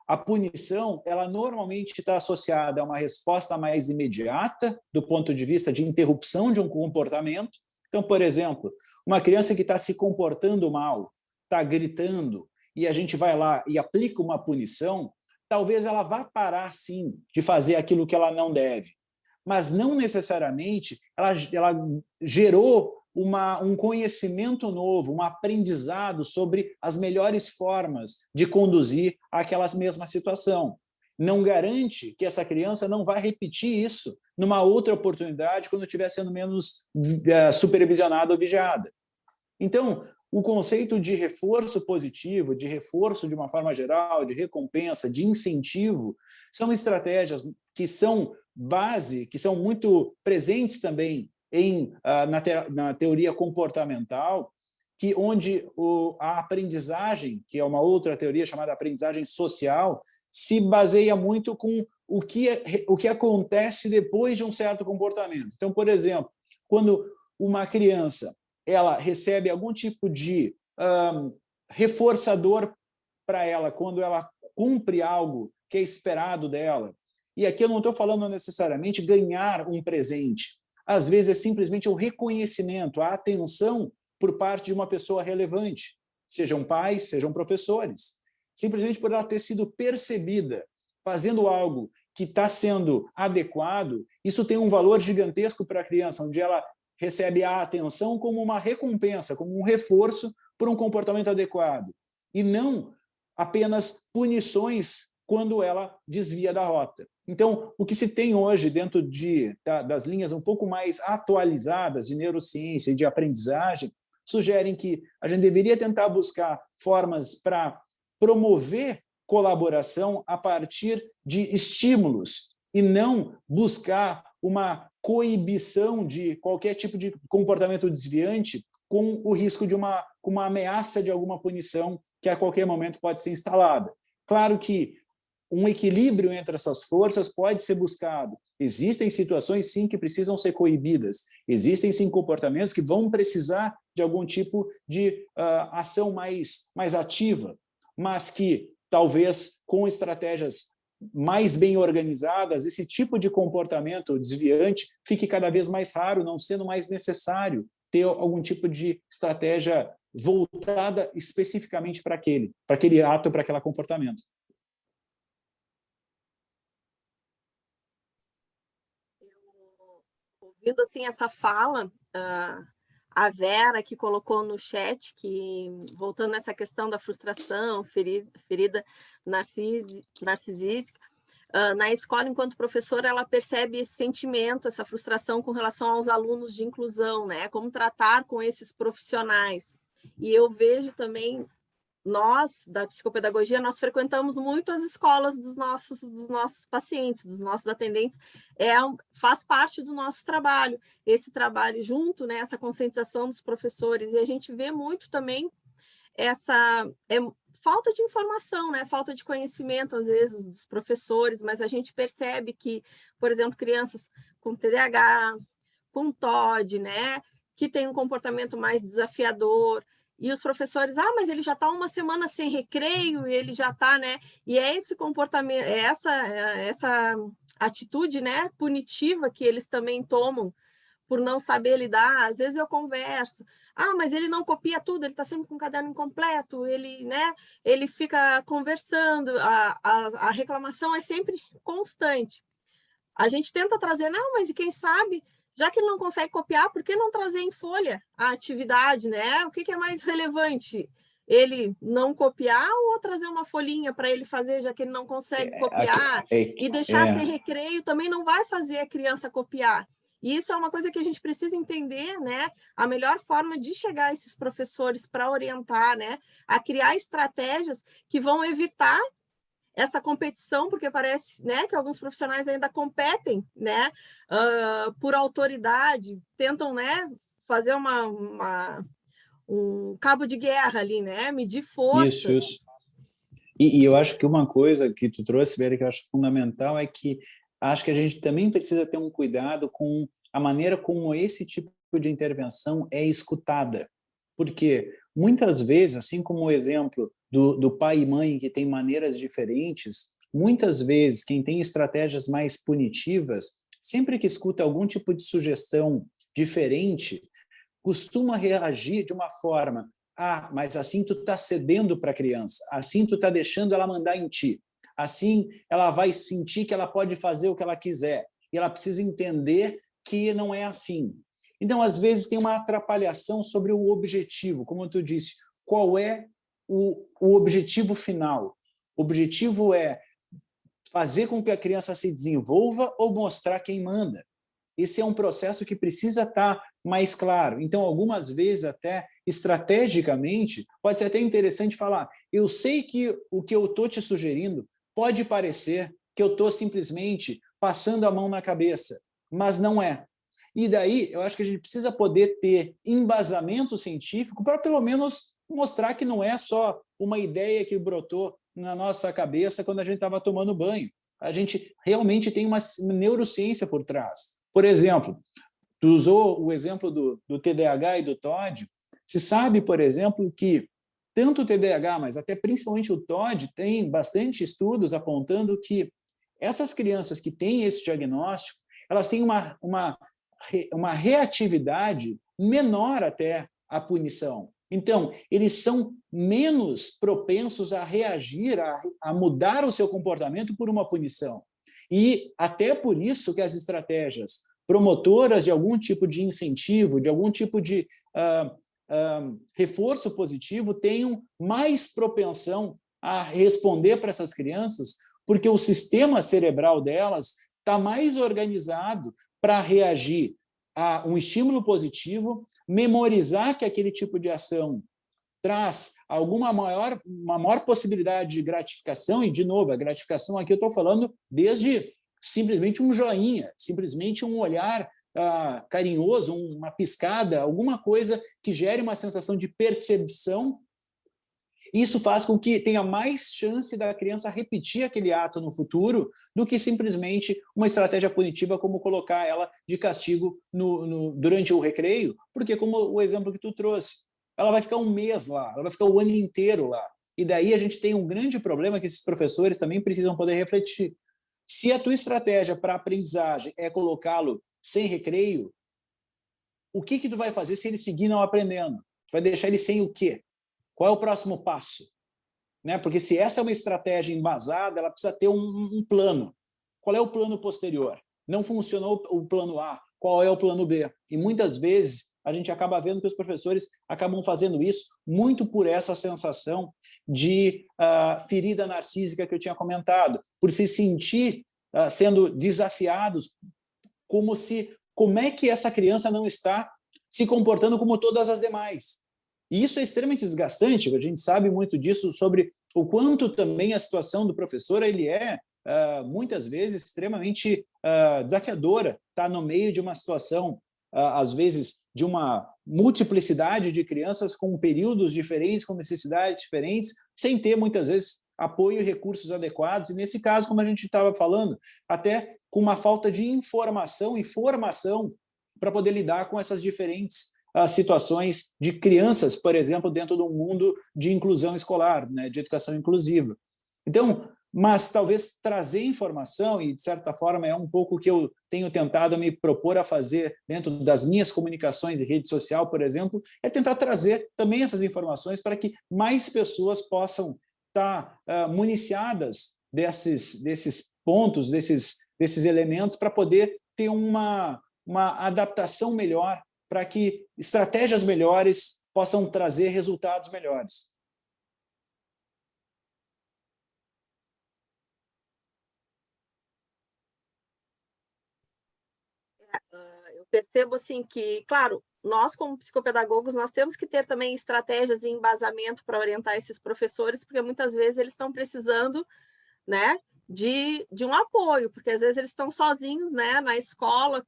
A punição, ela normalmente está associada a uma resposta mais imediata, do ponto de vista de interrupção de um comportamento. Então, por exemplo, uma criança que está se comportando mal, está gritando, e a gente vai lá e aplica uma punição, talvez ela vá parar, sim, de fazer aquilo que ela não deve. Mas não necessariamente ela gerou um conhecimento novo, um aprendizado sobre as melhores formas de conduzir aquela mesma situação. Não garante que essa criança não vai repetir isso numa outra oportunidade quando estiver sendo menos supervisionada ou vigiada. Então, o conceito de reforço positivo, de reforço de uma forma geral, de recompensa, de incentivo, são estratégias que são base, que são muito presentes também na teoria comportamental, onde a aprendizagem, que é uma outra teoria chamada aprendizagem social, se baseia muito com o que acontece depois de um certo comportamento. Então, por exemplo, quando uma criança ela recebe algum tipo de reforçador para ela, quando ela cumpre algo que é esperado dela, e aqui eu não estou falando necessariamente ganhar um presente, às vezes é simplesmente o reconhecimento, a atenção por parte de uma pessoa relevante, sejam pais, sejam professores, simplesmente por ela ter sido percebida fazendo algo que está sendo adequado, isso tem um valor gigantesco para a criança, onde ela recebe a atenção como uma recompensa, como um reforço por um comportamento adequado, e não apenas punições quando ela desvia da rota. Então, o que se tem hoje dentro das linhas um pouco mais atualizadas de neurociência e de aprendizagem sugerem que a gente deveria tentar buscar formas para promover colaboração a partir de estímulos e não buscar uma coibição de qualquer tipo de comportamento desviante com o risco de uma ameaça de alguma punição que a qualquer momento pode ser instalada. Claro que um equilíbrio entre essas forças pode ser buscado. Existem situações, sim, que precisam ser coibidas. Existem, sim, comportamentos que vão precisar de algum tipo de ação mais ativa, mas que, talvez, com estratégias mais bem organizadas, esse tipo de comportamento desviante fique cada vez mais raro, não sendo mais necessário ter algum tipo de estratégia voltada especificamente para aquele ato, para aquele comportamento. Ouvindo assim essa fala, a Vera que colocou no chat que, voltando nessa questão da frustração, ferida narcisística, na escola, enquanto professora, ela percebe esse sentimento, essa frustração com relação aos alunos de inclusão, né? Como tratar com esses profissionais. E eu vejo também, nós, da psicopedagogia, nós frequentamos muito as escolas dos nossos pacientes, dos nossos atendentes, faz parte do nosso trabalho, esse trabalho junto, né, essa conscientização dos professores, e a gente vê muito também essa falta de informação, né, falta de conhecimento, às vezes, dos professores, mas a gente percebe que, por exemplo, crianças com TDAH, com TOD, né, que tem um comportamento mais desafiador, e os professores, mas ele já está uma semana sem recreio, e ele já está, né? E é esse comportamento, essa atitude, né, punitiva que eles também tomam por não saber lidar. Às vezes eu converso, mas ele não copia tudo, ele está sempre com o caderno incompleto, ele, né, ele fica conversando, a reclamação é sempre constante. A gente tenta trazer, mas e quem sabe, já que ele não consegue copiar, por que não trazer em folha a atividade, né? O que é mais relevante? Ele não copiar ou trazer uma folhinha para ele fazer, já que ele não consegue copiar? E deixar sem recreio também não vai fazer a criança copiar. E isso é uma coisa que a gente precisa entender, né? A melhor forma de chegar a esses professores para orientar, né? A criar estratégias que vão evitar essa competição, porque parece, né, que alguns profissionais ainda competem, né, por autoridade, tentam, né, fazer um cabo de guerra ali, né, medir forças. Isso. E eu acho que uma coisa que tu trouxe, Vera, que eu acho fundamental é que acho que a gente também precisa ter um cuidado com a maneira como esse tipo de intervenção é escutada. Porque muitas vezes, assim como o exemplo do pai e mãe que tem maneiras diferentes, muitas vezes quem tem estratégias mais punitivas, sempre que escuta algum tipo de sugestão diferente, costuma reagir de uma forma: mas assim tu está cedendo para a criança, assim tu está deixando ela mandar em ti, assim ela vai sentir que ela pode fazer o que ela quiser, e ela precisa entender que não é assim. Então, às vezes, tem uma atrapalhação sobre o objetivo, como tu disse. Qual é o objetivo final? O objetivo é fazer com que a criança se desenvolva ou mostrar quem manda? Esse é um processo que precisa estar mais claro. Então, algumas vezes, até estrategicamente, pode ser até interessante falar: eu sei que o que eu estou te sugerindo pode parecer que eu estou simplesmente passando a mão na cabeça, mas não é. E daí, eu acho que a gente precisa poder ter embasamento científico para, pelo menos, mostrar que não é só uma ideia que brotou na nossa cabeça quando a gente estava tomando banho. A gente realmente tem uma neurociência por trás. Por exemplo, tu usou o exemplo do TDAH e do TOD. Se sabe, por exemplo, que tanto o TDAH, mas até principalmente o TOD, tem bastante estudos apontando que essas crianças que têm esse diagnóstico, elas têm uma reatividade menor até à punição. Então, eles são menos propensos a reagir, a mudar o seu comportamento por uma punição. E até por isso que as estratégias promotoras de algum tipo de incentivo, de algum tipo de reforço positivo, tenham mais propensão a responder para essas crianças, porque o sistema cerebral delas está mais organizado para reagir a um estímulo positivo, memorizar que aquele tipo de ação traz uma maior possibilidade de gratificação, e, de novo, a gratificação aqui eu estou falando desde simplesmente um joinha, simplesmente um olhar carinhoso, uma piscada, alguma coisa que gere uma sensação de percepção. Isso faz com que tenha mais chance da criança repetir aquele ato no futuro do que simplesmente uma estratégia punitiva como colocar ela de castigo durante o recreio, porque, como o exemplo que tu trouxe, ela vai ficar um mês lá, ela vai ficar o ano inteiro lá. E daí a gente tem um grande problema que esses professores também precisam poder refletir. Se a tua estratégia para a aprendizagem é colocá-lo sem recreio, o que tu vai fazer se ele seguir não aprendendo? Tu vai deixar ele sem o quê? Qual é o próximo passo? Né? Porque se essa é uma estratégia embasada, ela precisa ter um plano. Qual é o plano posterior? Não funcionou o plano A, qual é o plano B? E muitas vezes a gente acaba vendo que os professores acabam fazendo isso muito por essa sensação de ferida narcísica que eu tinha comentado, por se sentir sendo desafiados, como é que essa criança não está se comportando como todas as demais. E isso é extremamente desgastante, a gente sabe muito disso, sobre o quanto também a situação do professor ele é, muitas vezes, extremamente desafiadora, está no meio de uma situação, às vezes, de uma multiplicidade de crianças com períodos diferentes, com necessidades diferentes, sem ter, muitas vezes, apoio e recursos adequados, e nesse caso, como a gente estava falando, até com uma falta de informação e formação para poder lidar com essas diferentes situações de crianças, por exemplo, dentro de um mundo de inclusão escolar, né, de educação inclusiva. Então, mas talvez trazer informação, e de certa forma é um pouco o que eu tenho tentado me propor a fazer dentro das minhas comunicações em rede social, por exemplo, é tentar trazer também essas informações para que mais pessoas possam estar municiadas desses pontos, desses elementos, para poder ter uma adaptação melhor, para que estratégias melhores possam trazer resultados melhores. Eu percebo assim que, claro, nós como psicopedagogos, nós temos que ter também estratégias e embasamento para orientar esses professores, porque muitas vezes eles estão precisando, né, de um apoio, porque às vezes eles estão sozinhos, né, na escola,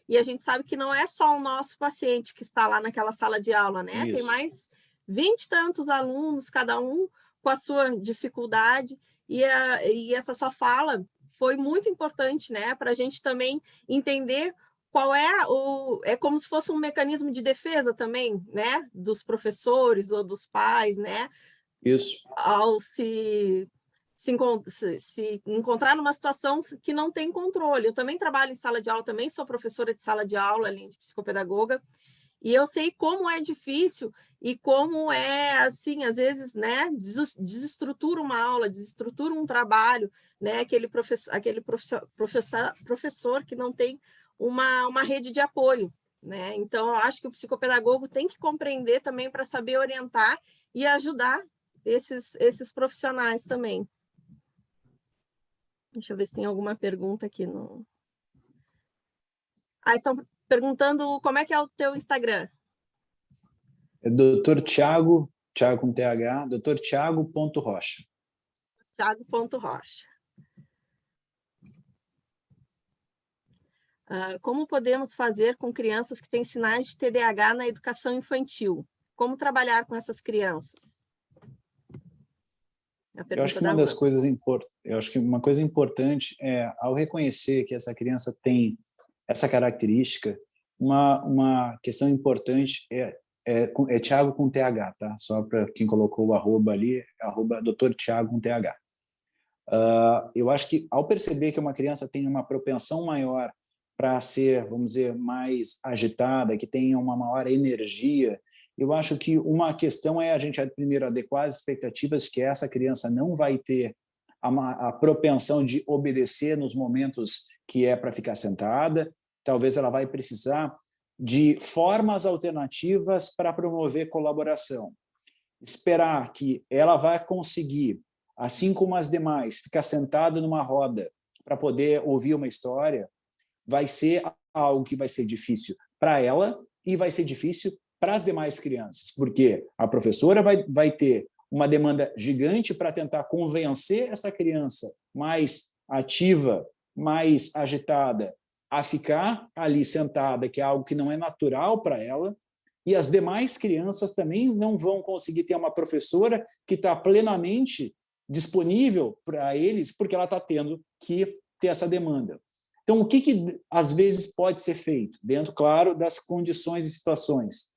e a gente sabe que não é só o nosso paciente que está lá naquela sala de aula, né? Isso. Tem mais 20 e tantos alunos, cada um com a sua dificuldade, e essa sua fala foi muito importante, né, para a gente também entender qual é como se fosse um mecanismo de defesa também, né, dos professores ou dos pais, né? Isso. Ao se encontrar numa situação que não tem controle. Eu também trabalho em sala de aula, também sou professora de sala de aula, além de psicopedagoga, e eu sei como é difícil e como é, assim, às vezes, né, desestrutura uma aula, desestrutura um trabalho, né, aquele professor que não tem uma rede de apoio, né? Então, eu acho que o psicopedagogo tem que compreender também para saber orientar e ajudar esses profissionais também. Deixa eu ver se tem alguma pergunta aqui no... estão perguntando como é que é o teu Instagram. É Dr. Thiago com TH, Dr. Thiago.Rocha. Thiago.Rocha. Como podemos fazer com crianças que têm sinais de TDAH na educação infantil? Como trabalhar com essas crianças? Eu acho que uma das coisas uma coisa importante é, ao reconhecer que essa criança tem essa característica, uma questão importante é Thiago com TH, tá? Só para quem colocou o arroba ali, Dr. Thiago com TH. Eu acho que ao perceber que uma criança tem uma propensão maior para ser, vamos dizer, mais agitada, que tenha uma maior energia, eu acho que uma questão é a gente primeiro adequar as expectativas que essa criança não vai ter a propensão de obedecer nos momentos que é para ficar sentada, talvez ela vai precisar de formas alternativas para promover colaboração. Esperar que ela vai conseguir, assim como as demais, ficar sentada numa roda para poder ouvir uma história, vai ser algo que vai ser difícil para ela e vai ser difícil para as demais crianças, porque a professora vai ter uma demanda gigante para tentar convencer essa criança mais ativa, mais agitada, a ficar ali sentada, que é algo que não é natural para ela, e as demais crianças também não vão conseguir ter uma professora que está plenamente disponível para eles, porque ela está tendo que ter essa demanda. Então, o que às vezes pode ser feito? Dentro, claro, das condições e situações.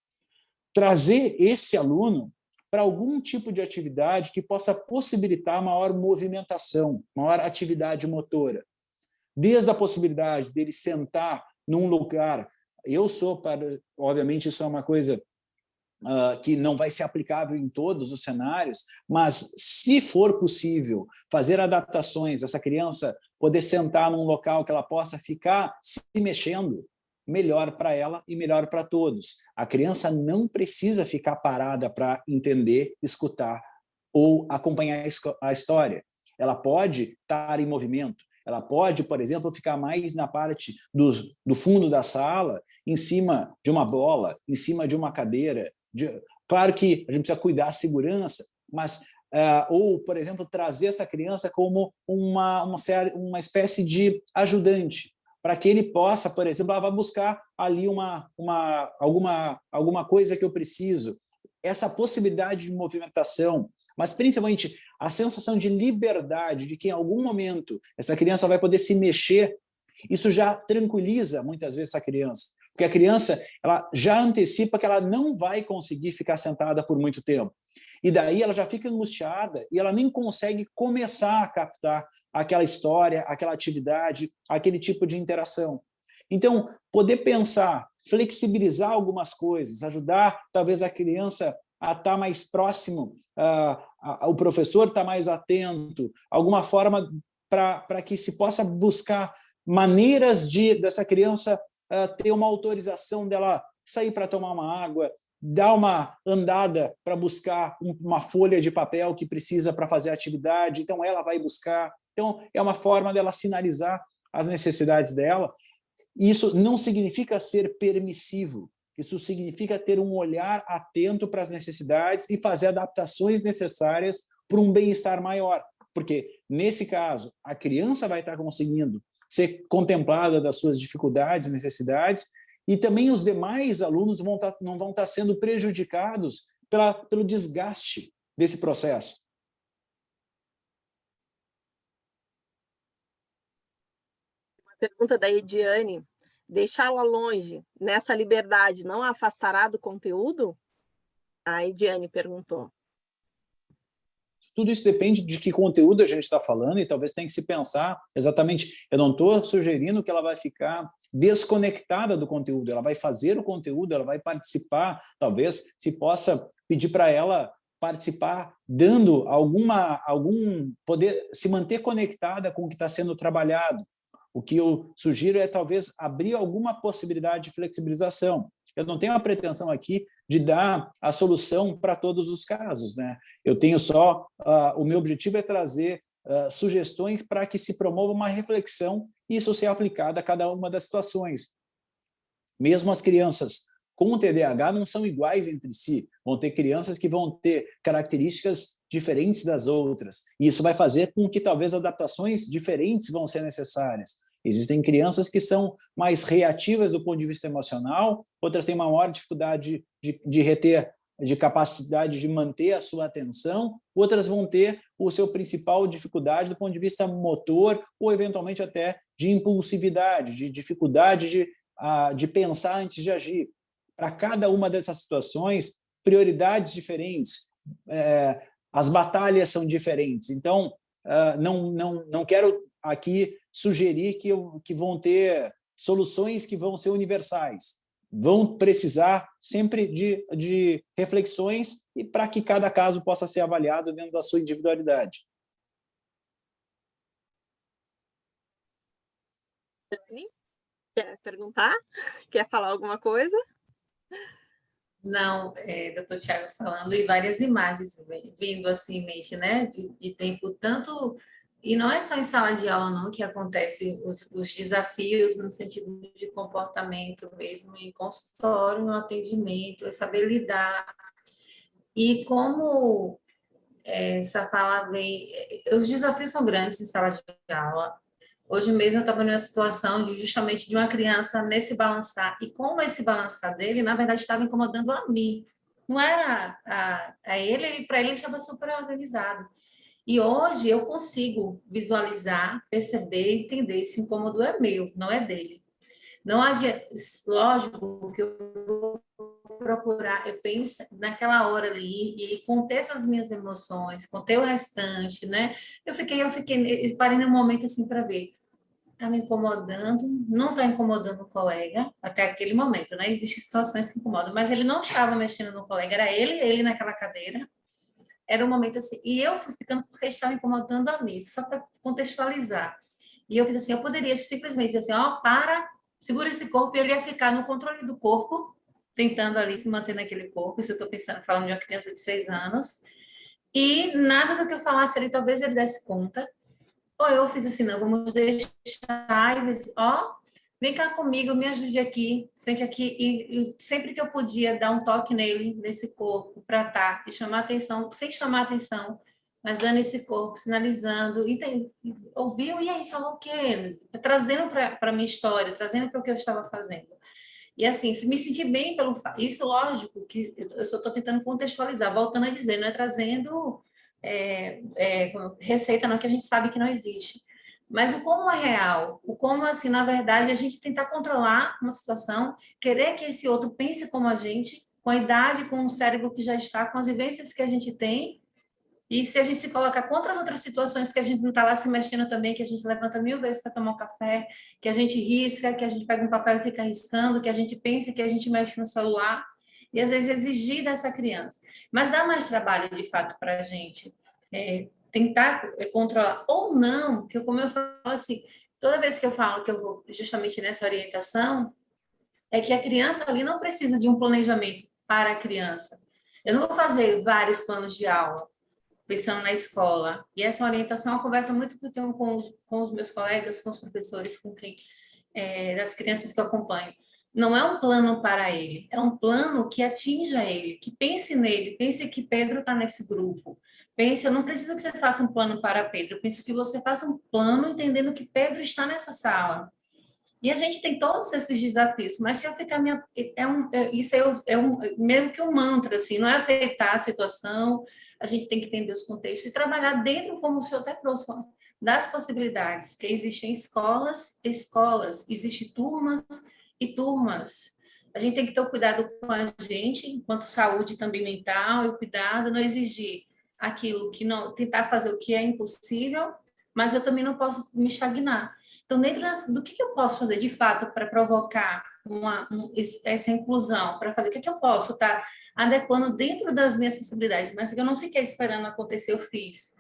Trazer esse aluno para algum tipo de atividade que possa possibilitar maior movimentação, maior atividade motora. Desde a possibilidade dele sentar num lugar, obviamente isso é uma coisa que não vai ser aplicável em todos os cenários, mas se for possível fazer adaptações dessa criança poder sentar num local que ela possa ficar se mexendo, melhor para ela e melhor para todos. A criança não precisa ficar parada para entender, escutar ou acompanhar a história. Ela pode estar em movimento, ela pode, por exemplo, ficar mais na parte do fundo da sala, em cima de uma bola, em cima de uma cadeira. Claro que a gente precisa cuidar da segurança, mas ou, por exemplo, trazer essa criança como uma espécie de ajudante, para que ele possa, por exemplo, vai buscar ali alguma coisa que eu preciso. Essa possibilidade de movimentação, mas principalmente a sensação de liberdade, de que em algum momento essa criança vai poder se mexer, isso já tranquiliza muitas vezes essa criança, porque a criança ela já antecipa que ela não vai conseguir ficar sentada por muito tempo. E daí ela já fica angustiada e ela nem consegue começar a captar aquela história, aquela atividade, aquele tipo de interação. Então, poder pensar, flexibilizar algumas coisas, ajudar talvez a criança a estar mais próximo, o professor estar mais atento, alguma forma para que se possa buscar maneiras dessa criança ter uma autorização dela sair para tomar uma água, dar uma andada para buscar uma folha de papel que precisa para fazer a atividade, então ela vai buscar. Então, é uma forma dela sinalizar as necessidades dela. Isso não significa ser permissivo, isso significa ter um olhar atento para as necessidades e fazer adaptações necessárias para um bem-estar maior, porque, nesse caso, a criança vai estar conseguindo ser contemplada das suas dificuldades, necessidades, e também os demais alunos não vão estar sendo prejudicados pelo desgaste desse processo. Uma pergunta da Ediane: deixá-la longe nessa liberdade não a afastará do conteúdo? A Ediane perguntou. Tudo isso depende de que conteúdo a gente está falando e talvez tenha que se pensar exatamente. Eu não estou sugerindo que ela vai ficar desconectada do conteúdo, ela vai fazer o conteúdo, ela vai participar, talvez se possa pedir para ela participar, dando poder se manter conectada com o que está sendo trabalhado. O que eu sugiro é talvez abrir alguma possibilidade de flexibilização. Eu não tenho a pretensão aqui de dar a solução para todos os casos, né? Eu tenho só, o meu objetivo é trazer sugestões para que se promova uma reflexão e isso seja aplicado a cada uma das situações. Mesmo as crianças com TDAH não são iguais entre si, vão ter crianças que vão ter características diferentes das outras, e isso vai fazer com que talvez adaptações diferentes vão ser necessárias. Existem crianças que são mais reativas do ponto de vista emocional, outras têm maior dificuldade de reter, de capacidade de manter a sua atenção, outras vão ter o seu principal dificuldade do ponto de vista motor ou, eventualmente, até de impulsividade, de dificuldade de pensar antes de agir. Para cada uma dessas situações, prioridades diferentes, as batalhas são diferentes. Então, não quero aqui sugerir que vão ter soluções que vão ser universais. Vão precisar sempre de reflexões e para que cada caso possa ser avaliado dentro da sua individualidade. Dani, quer perguntar? Quer falar alguma coisa? Não, doutor Tiago falando, e várias imagens vindo assim em mente, né? De tempo tanto. E não é só em sala de aula, não, que acontecem os desafios no sentido de comportamento mesmo, em consultório, no atendimento, é saber lidar. E como essa fala vem. Os desafios são grandes em sala de aula. Hoje mesmo eu estava numa situação justamente de uma criança nesse balançar, e como esse balançar dele, na verdade, estava incomodando a mim. Não era a ele, para ele estava super organizado. E hoje eu consigo visualizar, perceber, entender, esse incômodo é meu, não é dele. Não adianta, lógico que eu vou procurar, eu penso naquela hora ali e contei essas minhas emoções, contei o restante, né? Eu parei num momento assim para ver. Está me incomodando, não está incomodando o colega, até aquele momento, né? Existem situações que incomodam, mas ele não estava mexendo no colega, era ele naquela cadeira. Era um momento assim, e eu fui ficando porque estava incomodando a mim, só para contextualizar. E eu fiz assim, eu poderia simplesmente dizer assim, ó, segura esse corpo, e ele ia ficar no controle do corpo, tentando ali se manter naquele corpo, isso eu estou pensando, falando de uma criança de 6 anos, e nada do que eu falasse ali, talvez ele desse conta. Ou eu fiz assim, não, vamos deixar, e disse, ó, vem cá comigo, me ajude aqui, sente aqui, e sempre que eu podia dar um toque nele, nesse corpo, para estar, e chamar atenção, sem chamar atenção, mas dando esse corpo, sinalizando, ouviu, e aí, falou o quê? Trazendo para a minha história, trazendo para o que eu estava fazendo. E assim, me senti bem pelo isso, lógico, que eu só estou tentando contextualizar, voltando a dizer, não é trazendo receita não, que a gente sabe que não existe. Mas o como é real, o como, assim, na verdade, a gente tentar controlar uma situação, querer que esse outro pense como a gente, com a idade, com o cérebro que já está, com as vivências que a gente tem, e se a gente se coloca contra as outras situações que a gente não está lá se mexendo também, que a gente levanta 1000 vezes para tomar um café, que a gente risca, que a gente pega um papel e fica riscando, que a gente pensa, que a gente mexe no celular, e às vezes exigir dessa criança. Mas dá mais trabalho, de fato, para a gente tentar controlar, ou não, porque como eu falo assim, toda vez que eu falo que eu vou justamente nessa orientação, é que a criança ali não precisa de um planejamento para a criança. Eu não vou fazer vários planos de aula, pensando na escola. E essa orientação eu converso muito que eu tenho com os meus colegas, com os professores, com quem das crianças que eu acompanho. Não é um plano para ele, é um plano que atinja ele, que pense nele, pense que Pedro está nesse grupo. Pense, eu não preciso que você faça um plano para Pedro, eu penso que você faça um plano entendendo que Pedro está nessa sala. E a gente tem todos esses desafios, mas se eu ficar isso meio que um mantra, assim, não é aceitar a situação, a gente tem que entender os contextos e trabalhar dentro, como o senhor até trouxe, das possibilidades, porque existem escolas, existem turmas e turmas. A gente tem que ter o cuidado com a gente, enquanto saúde também mental, e o cuidado, não exigir aquilo que não, tentar fazer o que é impossível, mas eu também não posso me estagnar. Então, dentro do que eu posso fazer de fato para provocar essa inclusão, para fazer o que eu posso estar adequando dentro das minhas possibilidades, mas eu não fiquei esperando acontecer, eu fiz.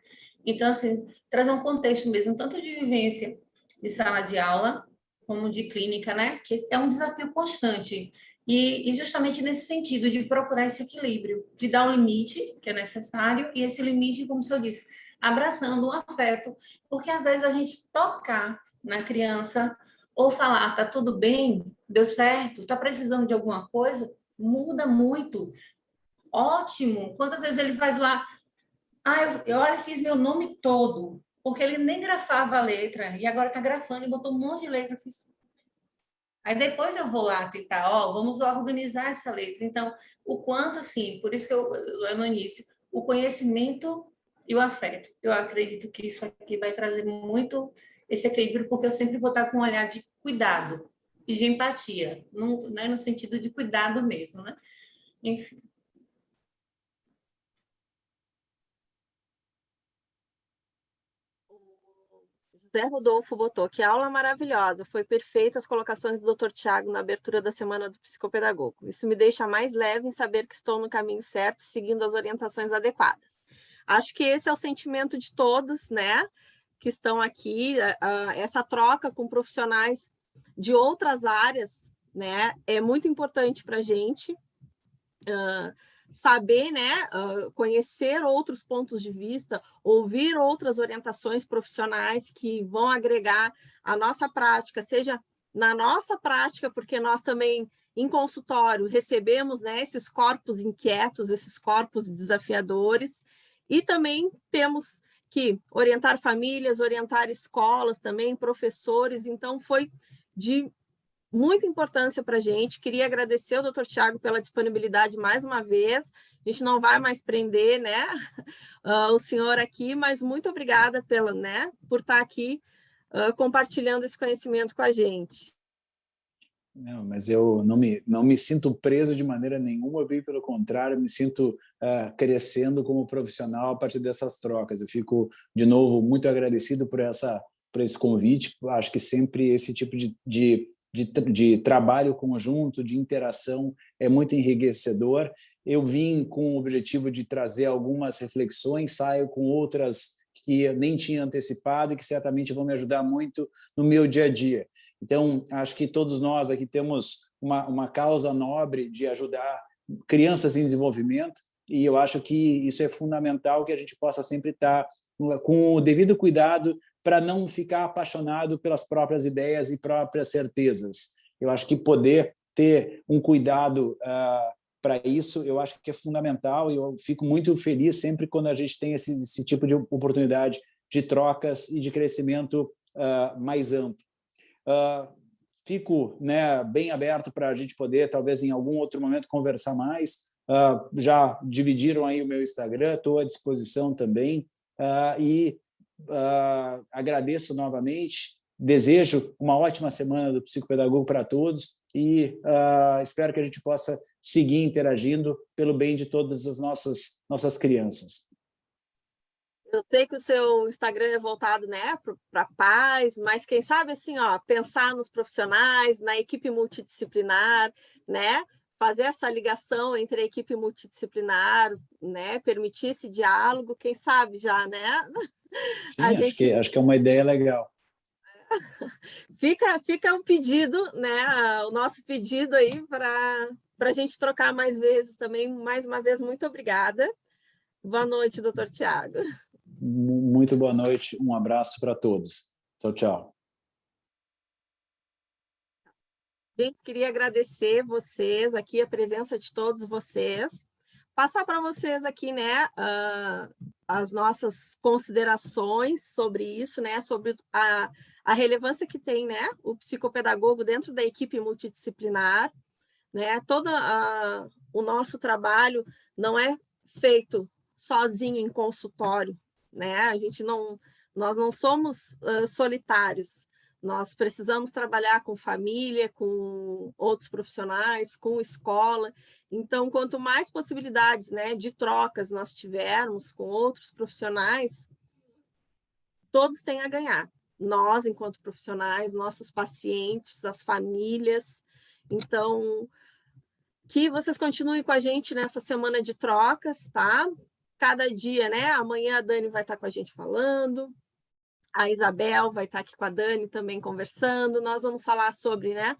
Então, assim, trazer um contexto mesmo, tanto de vivência de sala de aula, como de clínica, né? Que é um desafio constante. E justamente nesse sentido, de procurar esse equilíbrio, de dar o limite que é necessário, e esse limite, como o senhor disse, abraçando o afeto, porque às vezes a gente tocar na criança, ou falar, tá tudo bem, deu certo, tá precisando de alguma coisa, muda muito. Ótimo. Quantas vezes ele faz lá, eu fiz meu nome todo, porque ele nem grafava a letra, e agora tá grafando e botou um monte de letra. Aí depois eu vou lá tentar, vamos organizar essa letra. Então, o quanto, assim, por isso que eu no início, o conhecimento e o afeto. Eu acredito que isso aqui vai trazer muito esse equilíbrio, porque eu sempre vou estar com um olhar de cuidado e de empatia, né, no sentido de cuidado mesmo, né? Enfim. José Rodolfo botou que aula maravilhosa, foi perfeita as colocações do Dr. Tiago na abertura da Semana do Psicopedagogo. Isso me deixa mais leve em saber que estou no caminho certo, seguindo as orientações adequadas. Acho que esse é o sentimento de todos, né, que estão aqui, essa troca com profissionais de outras áreas, né, é muito importante para a gente saber, né, conhecer outros pontos de vista, ouvir outras orientações profissionais que vão agregar a nossa prática, seja na nossa prática, porque nós também, em consultório, recebemos, né, esses corpos inquietos, esses corpos desafiadores, e também temos que orientar famílias, orientar escolas também, professores, então foi de muita importância para a gente. Queria agradecer ao Dr. Tiago pela disponibilidade mais uma vez. A gente não vai mais prender, né, o senhor aqui, mas muito obrigada por estar aqui compartilhando esse conhecimento com a gente. Não, mas eu não me sinto preso de maneira nenhuma, bem pelo contrário, me sinto crescendo como profissional a partir dessas trocas. Eu fico, de novo, muito agradecido por esse convite. Acho que sempre esse tipo de trabalho conjunto, de interação, é muito enriquecedor. Eu vim com o objetivo de trazer algumas reflexões, saio com outras que eu nem tinha antecipado e que certamente vão me ajudar muito no meu dia a dia. Então, acho que todos nós aqui temos uma causa nobre de ajudar crianças em desenvolvimento, e eu acho que isso é fundamental, que a gente possa sempre estar com o devido cuidado para não ficar apaixonado pelas próprias ideias e próprias certezas. Eu acho que poder ter um cuidado para isso, eu acho que é fundamental, e eu fico muito feliz sempre quando a gente tem esse tipo de oportunidade de trocas e de crescimento mais amplo. Fico, né, bem aberto para a gente poder, talvez em algum outro momento, conversar mais. Já dividiram aí o meu Instagram, estou à disposição também, e agradeço novamente, desejo uma ótima semana do Psicopedagogo para todos e espero que a gente possa seguir interagindo pelo bem de todas as nossas crianças. Eu sei que o seu Instagram é voltado, né, para pais, mas quem sabe assim, ó, pensar nos profissionais, na equipe multidisciplinar, né, fazer essa ligação entre a equipe multidisciplinar, né, permitir esse diálogo, quem sabe já, né? Sim, acho que é uma ideia legal. Fica um pedido, né, o nosso pedido aí para a gente trocar mais vezes também. Mais uma vez, muito obrigada. Boa noite, doutor Tiago. Muito boa noite, um abraço para todos. Tchau, tchau. Gente, queria agradecer vocês aqui, a presença de todos vocês. Passar para vocês aqui, né, as nossas considerações sobre isso, né, sobre a relevância que tem, né, o psicopedagogo dentro da equipe multidisciplinar, né, todo o nosso trabalho não é feito sozinho em consultório, né, nós não somos solitários, nós precisamos trabalhar com família, com outros profissionais, com escola. Então, quanto mais possibilidades, né, de trocas nós tivermos com outros profissionais, todos têm a ganhar. Nós, enquanto profissionais, nossos pacientes, as famílias. Então, que vocês continuem com a gente nessa semana de trocas, tá? Cada dia, né? Amanhã a Dani vai estar com a gente falando. A Isabel vai estar aqui com a Dani também conversando. Nós vamos falar sobre, né,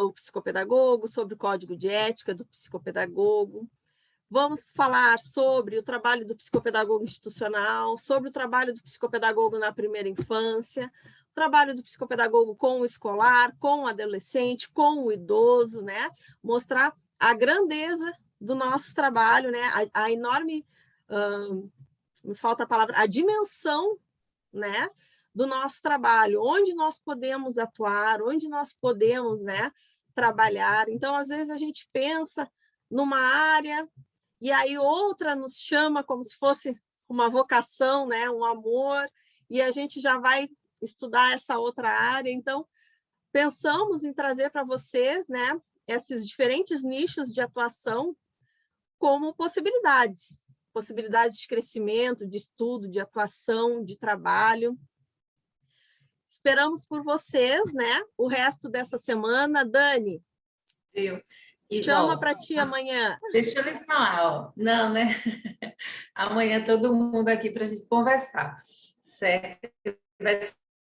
o psicopedagogo, sobre o código de ética do psicopedagogo. Vamos falar sobre o trabalho do psicopedagogo institucional, sobre o trabalho do psicopedagogo na primeira infância, o trabalho do psicopedagogo com o escolar, com o adolescente, com o idoso, né? Mostrar a grandeza do nosso trabalho, né? A enorme, me falta a palavra, a dimensão, né, do nosso trabalho, onde nós podemos atuar, onde nós podemos, né, trabalhar. Então, às vezes, a gente pensa numa área e aí outra nos chama como se fosse uma vocação, né, um amor, e a gente já vai estudar essa outra área. Então, pensamos em trazer para vocês, né, esses diferentes nichos de atuação como possibilidades de crescimento, de estudo, de atuação, de trabalho. Esperamos por vocês, né? O resto dessa semana. Dani, chama para ti amanhã. Deixa eu lhe falar, ó. Não, né? Amanhã todo mundo aqui para a gente conversar, certo? Vai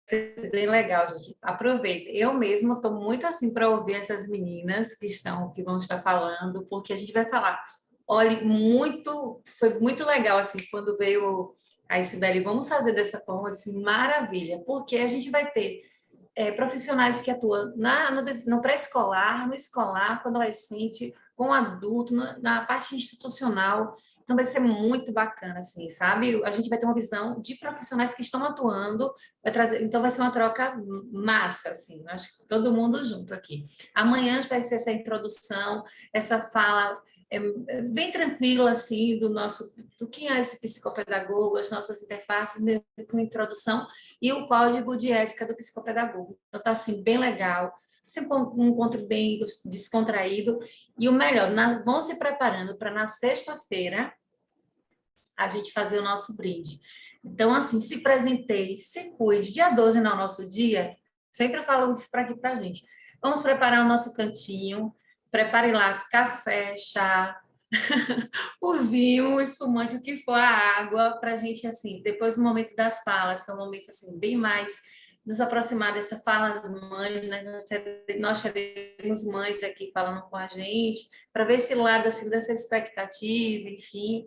ser bem legal, gente. Aproveita. Eu mesma estou muito assim para ouvir essas meninas que vão estar falando, porque a gente vai falar. Olha, foi muito legal assim quando veio a Sibeli, vamos fazer dessa forma, assim, maravilha, porque a gente vai ter profissionais que atuam no pré-escolar, no escolar, com adolescente, com adulto, na parte institucional. Então, vai ser muito bacana, assim, sabe? A gente vai ter uma visão de profissionais que estão atuando, então vai ser uma troca massa, assim, acho que todo mundo junto aqui. Amanhã vai ser essa introdução, essa fala bem tranquila, assim, do que é esse psicopedagogo, as nossas interfaces, com introdução, e o código de ética do psicopedagogo. Então, tá, assim, bem legal, sempre um encontro bem descontraído, e o melhor, vão se preparando para na sexta-feira a gente fazer o nosso brinde. Então, assim, se presenteie, se cuide. Dia 12 não é o nosso dia, sempre falo isso para aqui para a gente. Vamos preparar o nosso cantinho, prepare lá café, chá, o vinho, o espumante, o que for, a água, para a gente, assim, depois do momento das falas, que é um momento, assim, bem mais nos aproximar dessa fala das mães, né? Nós teremos mães aqui falando com a gente, para ver esse lado assim, dessa expectativa, enfim,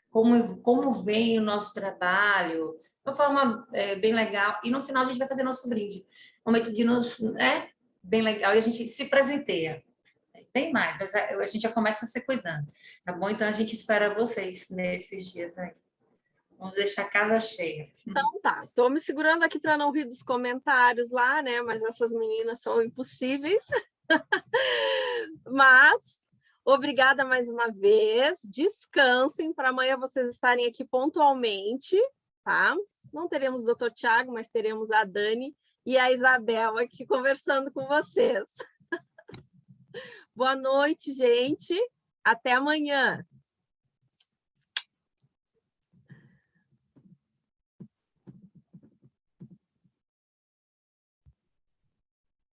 como vem o nosso trabalho, de uma forma bem legal. E no final a gente vai fazer nosso brinde. Momento de nos, né? Bem legal, e a gente se presenteia. Bem mais, mas a gente já começa se cuidando, tá bom? Então a gente espera vocês nesses dias aí. Vamos deixar a casa cheia. Então tá, estou me segurando aqui para não rir dos comentários lá, né? Mas essas meninas são impossíveis. Mas obrigada mais uma vez. Descansem para amanhã vocês estarem aqui pontualmente, tá? Não teremos o Dr. Tiago, mas teremos a Dani e a Isabel aqui conversando com vocês. Boa noite, gente. Até amanhã.